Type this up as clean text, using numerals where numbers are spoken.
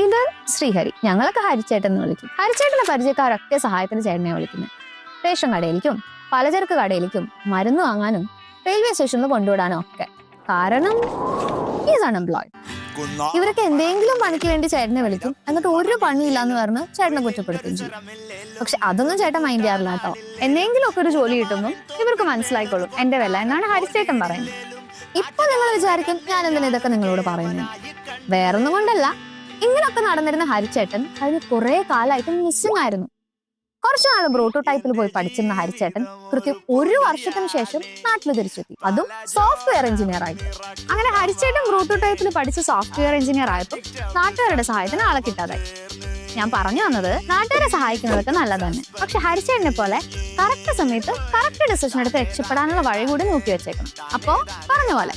ഇത് ശ്രീഹരി. ഞങ്ങളൊക്കെ ഹരിച്ചേട്ടൻ എന്ന് വിളിക്കും. ഹരിച്ചേട്ടനെ പരിചയക്കാരൊക്കെ സഹായത്തിന് ചേട്ടനെ വിളിക്കുന്നത്. റേഷൻ കടയിലേക്കും പലചരക്ക് കടയിലേക്കും മരുന്ന് വാങ്ങാനും റെയിൽവേ സ്റ്റേഷനിൽ കൊണ്ടുവിടാനും ഒക്കെ. കാരണം ഈസ് അൺഎംപ്ലോയ്ഡ്. ഇവരൊക്കെ എന്തെങ്കിലും പണിക്ക് വേണ്ടി ചേട്ടനെ വിളിക്കും, എന്നിട്ട് ഒരു പണിയില്ല എന്ന് പറഞ്ഞ് ചേട്ടനെ കുറ്റപ്പെടുത്തുകയും ചെയ്യും. പക്ഷെ അതൊന്നും ചേട്ടൻ മൈൻഡ് ചെയ്യാറില്ല കേട്ടോ. എന്തെങ്കിലും ഒക്കെ ഒരു ജോലി കിട്ടുമ്പോൾ ഇവർക്ക് മനസ്സിലായിക്കോളും എന്റെ വില എന്നാണ് ഹരിച്ചേട്ടൻ പറയുന്നത്. ഇപ്പൊ നിങ്ങൾ വിചാരിക്കും ഞാൻ എന്തിനാ ഇതൊക്കെ നിങ്ങളോട് പറയുന്നത്. വേറൊന്നും കൊണ്ടല്ല, ഇങ്ങനൊക്കെ നടന്നിരുന്ന ഹരിച്ചേട്ടൻ കഴിഞ്ഞ കുറെ കാലമായിട്ട് മിസ്സിംഗ് ആയിരുന്നു. കുറച്ചു നാൾ പ്രോട്ടോടൈപ്പിൽ പോയി പഠിച്ചിരുന്ന ഹരിച്ചേട്ടൻ കൃത്യം 1 വർഷത്തിന് ശേഷം നാട്ടിൽ തിരിച്ചെത്തി, അതും സോഫ്റ്റ്വെയർ എഞ്ചിനീയർ ആയിട്ട്. അങ്ങനെ ഹരിച്ചേട്ടൻ പ്രോട്ടോടൈപ്പിൽ പഠിച്ച് സോഫ്റ്റ്വെയർ എഞ്ചിനീയർ ആയപ്പോൾ നാട്ടുകാരുടെ സഹായത്തിന് ആളെ കിട്ടാതായി. ഞാൻ പറഞ്ഞു വന്നത്, നാട്ടുകാരെ സഹായിക്കുന്നതൊക്കെ നല്ലതന്നെ, പക്ഷെ ഹരിച്ചേട്ടനെ പോലെ കറക്റ്റ് സമയത്ത് കറക്റ്റ് ഡിസിഷൻ എടുത്ത് രക്ഷപ്പെടാനുള്ള വഴി കൂടി നോക്കി വെച്ചേക്കണം. അപ്പോ പറഞ്ഞ പോലെ